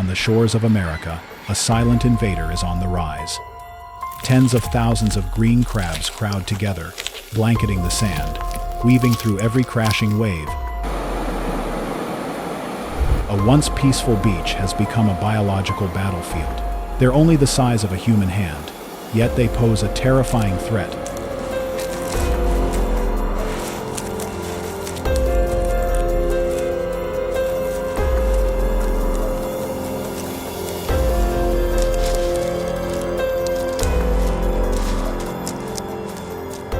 On the shores of America, a silent invader is on the rise. Tens of thousands of green crabs crowd together, blanketing the sand, weaving through every crashing wave. A once peaceful beach has become a biological battlefield. They're only the size of a human hand, yet they pose a terrifying threat.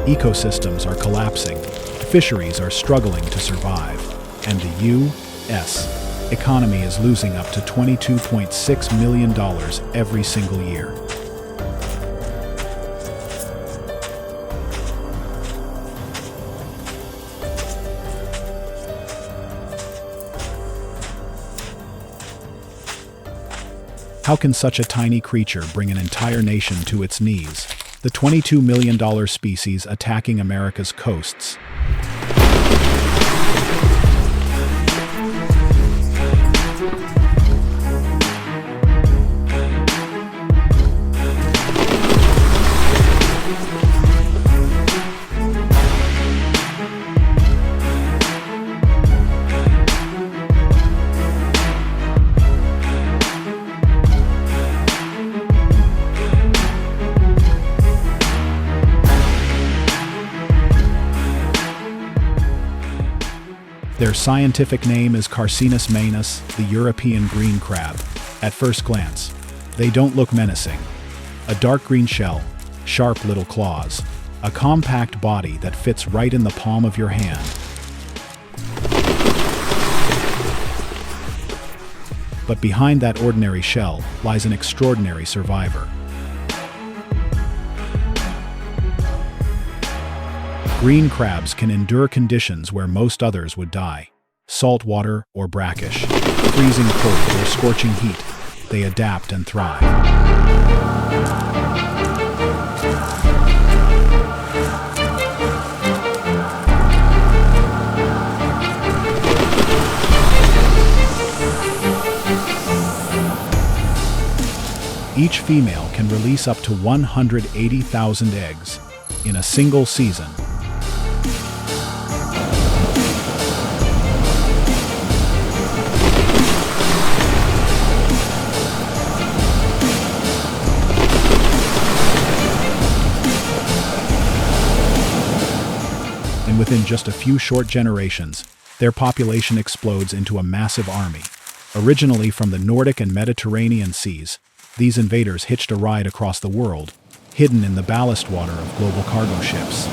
Ecosystems are collapsing, fisheries are struggling to survive, and the U.S. economy is losing up to $22.6 million every single year. How can such a tiny creature bring an entire nation to its knees? The $22 million species attacking America's coasts. Their scientific name is Carcinus manus, the European green crab. At first glance, they don't look menacing. A dark green shell, sharp little claws, a compact body that fits right in the palm of your hand. But behind that ordinary shell lies an extraordinary survivor. Green crabs can endure conditions where most others would die. Salt water or brackish, freezing cold or scorching heat, they adapt and thrive. Each female can release up to 180,000 eggs in a single season. And within just a few short generations, their population explodes into a massive army. Originally from the Nordic and Mediterranean seas, these invaders hitched a ride across the world, hidden in the ballast water of global cargo ships.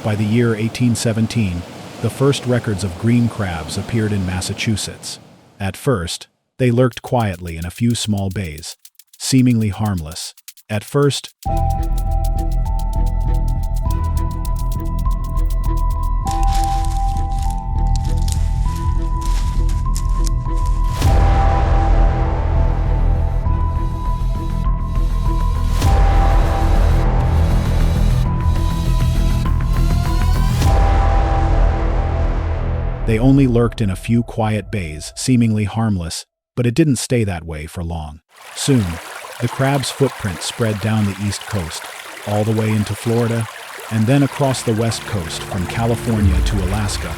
By the year 1817, the first records of green crabs appeared in Massachusetts. At first, they lurked quietly in a few small bays, seemingly harmless. At first, they only lurked in a few quiet bays, seemingly harmless, but it didn't stay that way for long. Soon, the crab's footprint spread down the east coast, all the way into Florida, and then across the west coast from California to Alaska.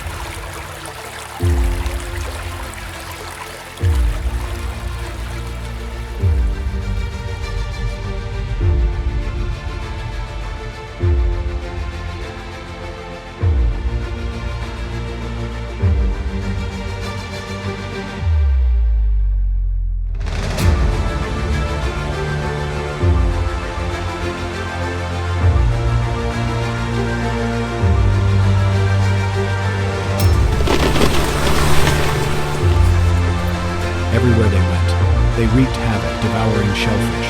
Everywhere they went, they wreaked havoc, devouring shellfish,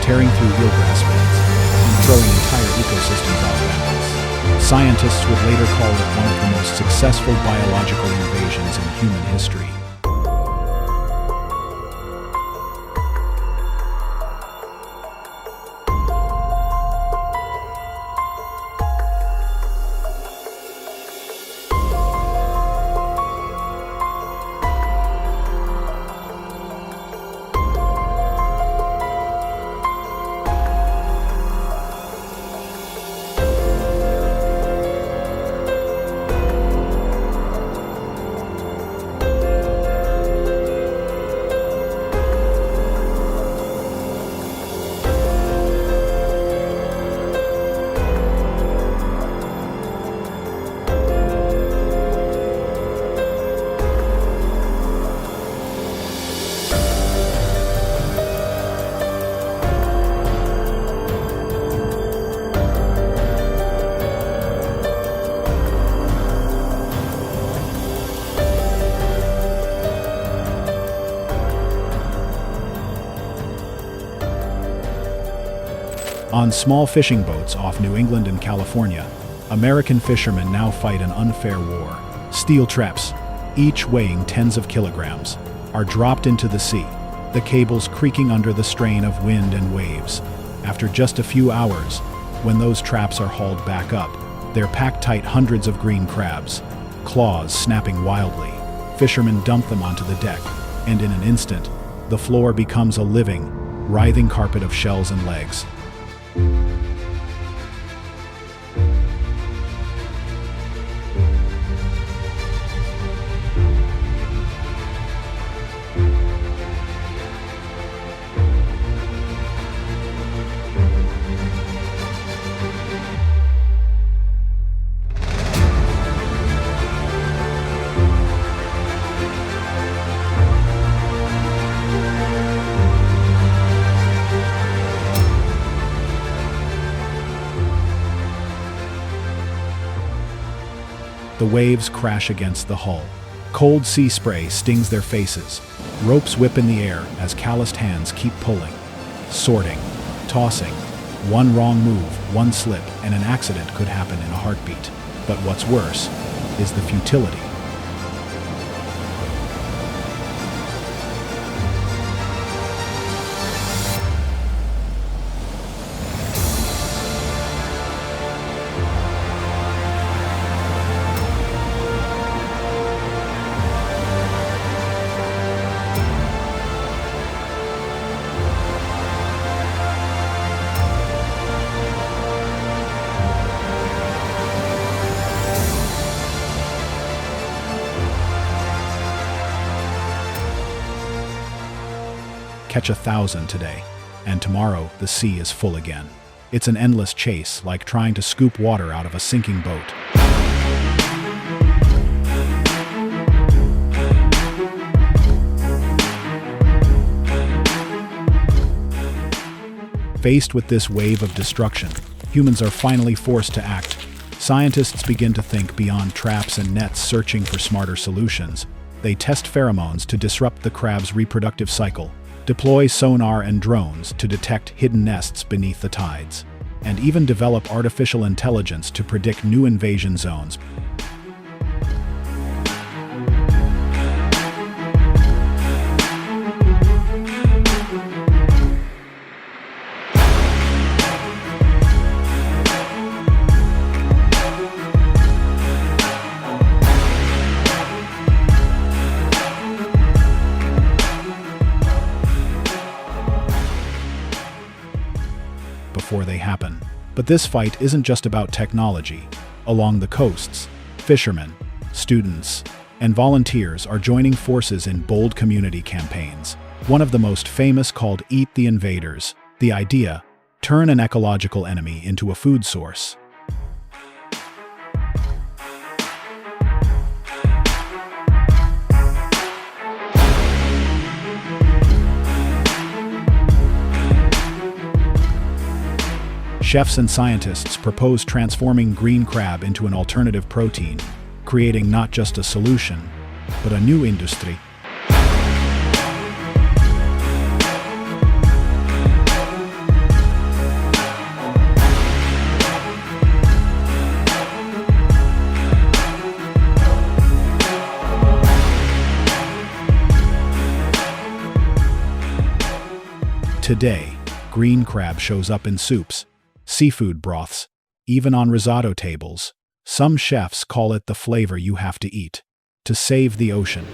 tearing through eelgrass beds, and throwing entire ecosystems off balance. Scientists would later call it one of the most successful biological invasions in human history. On small fishing boats off New England and California, American fishermen now fight an unfair war. Steel traps, each weighing tens of kilograms, are dropped into the sea, the cables creaking under the strain of wind and waves. After just a few hours, when those traps are hauled back up, they're packed tight hundreds of green crabs, claws snapping wildly. Fishermen dump them onto the deck, and in an instant, the floor becomes a living, writhing carpet of shells and legs. The waves crash against the hull. Cold sea spray stings their faces. Ropes whip in the air as calloused hands keep pulling, sorting, tossing. One wrong move, one slip, and an accident could happen in a heartbeat. But what's worse is the futility. Catch 1,000 today, and tomorrow the sea is full again. It's an endless chase, like trying to scoop water out of a sinking boat. Faced with this wave of destruction, humans are finally forced to act. Scientists begin to think beyond traps and nets, searching for smarter solutions. They test pheromones to disrupt the crab's reproductive cycle, deploy sonar and drones to detect hidden nests beneath the tides, and even develop artificial intelligence to predict new invasion zones. Before they happen. But this fight isn't just about technology. Along the coasts, fishermen, students, and volunteers are joining forces in bold community campaigns. One of the most famous, called Eat the Invaders. The idea: turn an ecological enemy into a food source. Chefs and scientists propose transforming green crab into an alternative protein, creating not just a solution, but a new industry. Today, green crab shows up in soups, seafood broths, even on risotto tables. Some chefs call it the flavor you have to eat to save the ocean.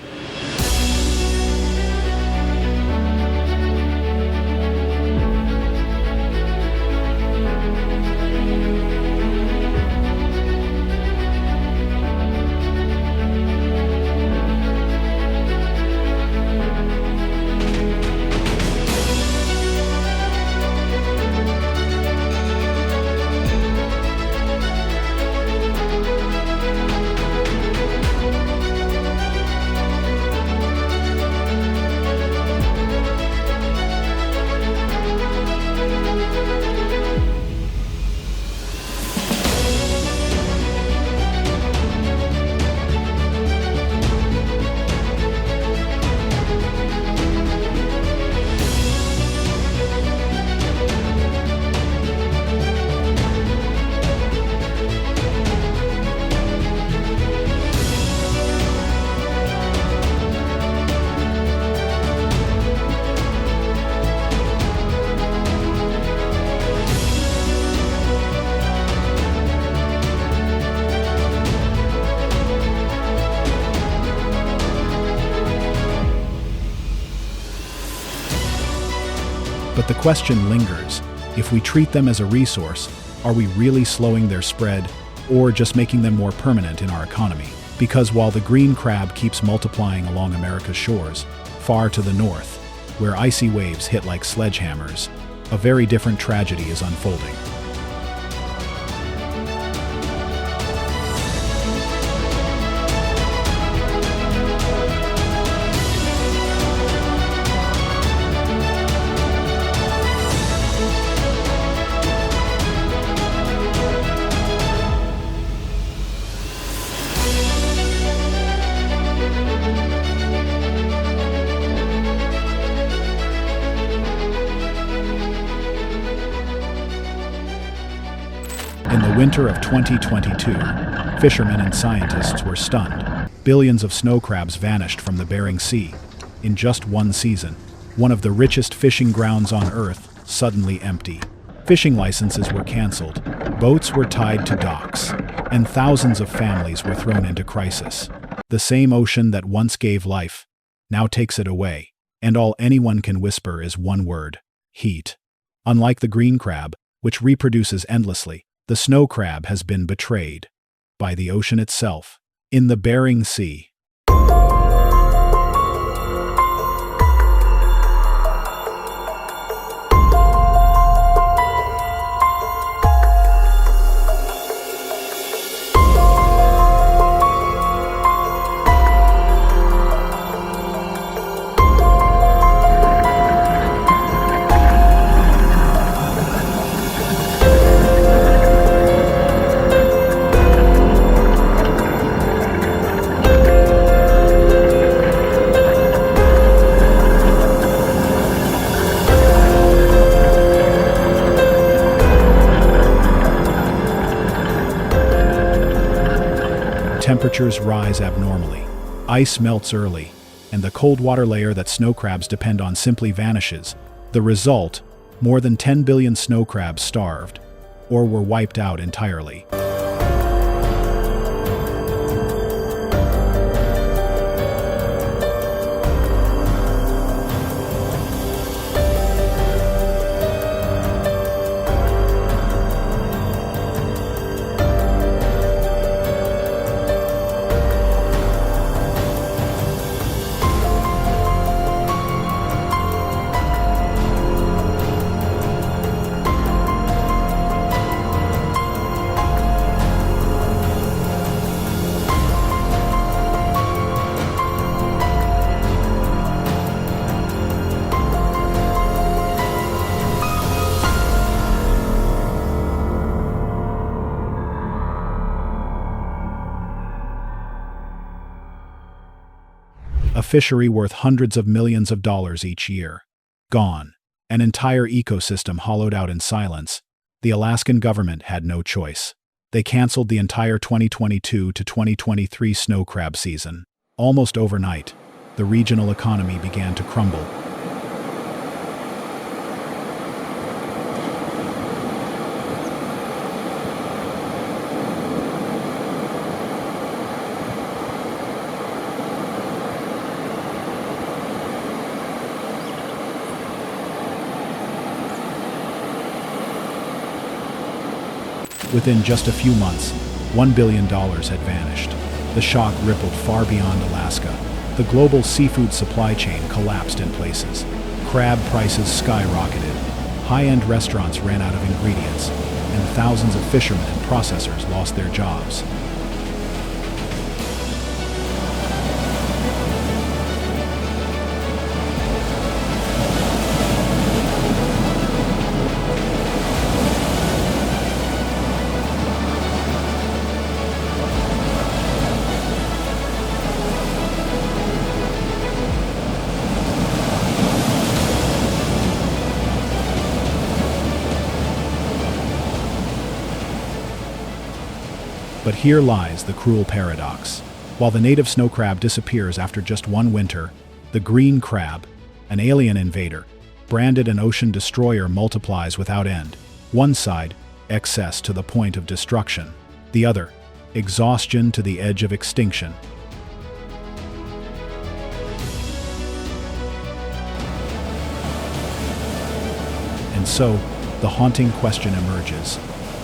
But the question lingers: if we treat them as a resource, are we really slowing their spread, or just making them more permanent in our economy? Because while the green crab keeps multiplying along America's shores, far to the north, where icy waves hit like sledgehammers, a very different tragedy is unfolding. In the winter of 2022, fishermen and scientists were stunned. Billions of snow crabs vanished from the Bering Sea. In just one season, one of the richest fishing grounds on Earth suddenly empty. Fishing licenses were canceled, boats were tied to docks, and thousands of families were thrown into crisis. The same ocean that once gave life now takes it away, and all anyone can whisper is one word: heat. Unlike the green crab, which reproduces endlessly, the snow crab has been betrayed by the ocean itself. In the Bering Sea, temperatures rise abnormally. Ice melts early, and the cold water layer that snow crabs depend on simply vanishes. The result: more than 10 billion snow crabs starved, or were wiped out entirely. A fishery worth hundreds of millions of dollars each year. Gone. An entire ecosystem hollowed out in silence. The Alaskan government had no choice. They canceled the entire 2022 to 2023 snow crab season. Almost overnight, the regional economy began to crumble. Within just a few months, $1 billion had vanished. The shock rippled far beyond Alaska. The global seafood supply chain collapsed in places. Crab prices skyrocketed. High-end restaurants ran out of ingredients, and thousands of fishermen and processors lost their jobs. But here lies the cruel paradox. While the native snow crab disappears after just one winter, the green crab, an alien invader, branded an ocean destroyer, multiplies without end. One side, excess to the point of destruction. The other, exhaustion to the edge of extinction. And so, the haunting question emerges.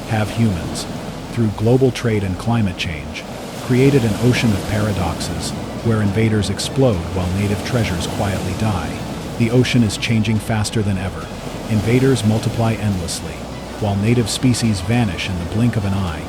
Have humans, through global trade and climate change, created an ocean of paradoxes where invaders explode while native treasures quietly die? The ocean is changing faster than ever. Invaders multiply endlessly, while native species vanish in the blink of an eye.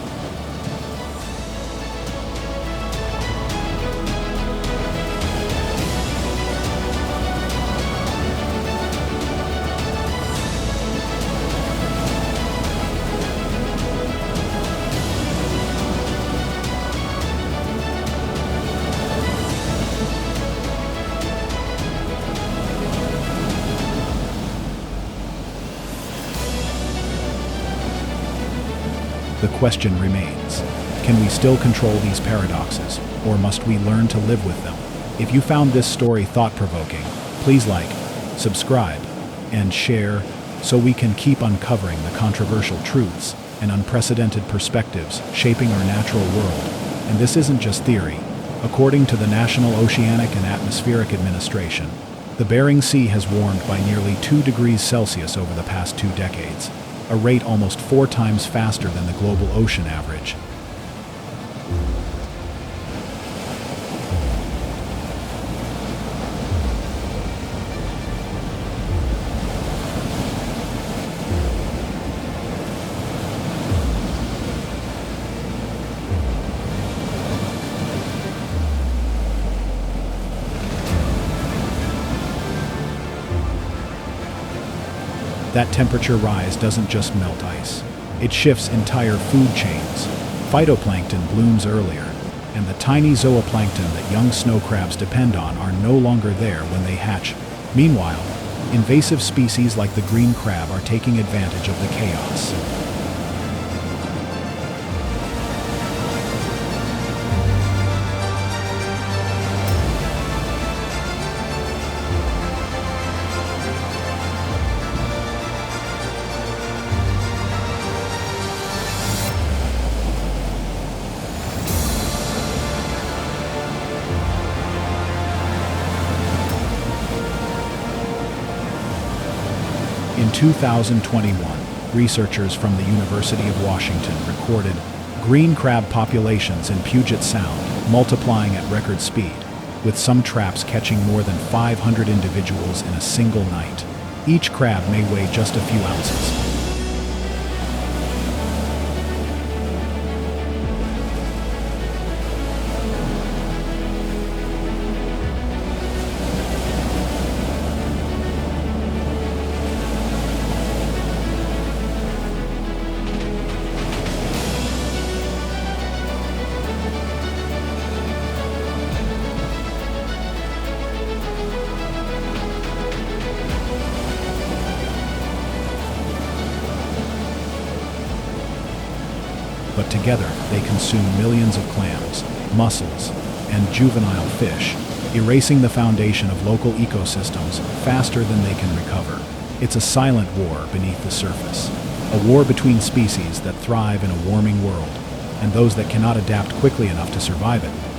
The question remains, can we still control these paradoxes, or must we learn to live with them? If you found this story thought-provoking, please like, subscribe, and share so we can keep uncovering the controversial truths and unprecedented perspectives shaping our natural world. And this isn't just theory. According to the National Oceanic and Atmospheric Administration, the Bering Sea has warmed by nearly 2 degrees Celsius over the past 2 decades, a rate almost 4 times faster than the global ocean average. That temperature rise doesn't just melt ice. It shifts entire food chains. Phytoplankton blooms earlier, and the tiny zooplankton that young snow crabs depend on are no longer there when they hatch. Meanwhile, invasive species like the green crab are taking advantage of the chaos. In 2021, researchers from the University of Washington recorded green crab populations in Puget Sound multiplying at record speed, with some traps catching more than 500 individuals in a single night. Each crab may weigh just a few ounces. But together they consume millions of clams, mussels, and juvenile fish, erasing the foundation of local ecosystems faster than they can recover. It's a silent war beneath the surface, a war between species that thrive in a warming world and those that cannot adapt quickly enough to survive it.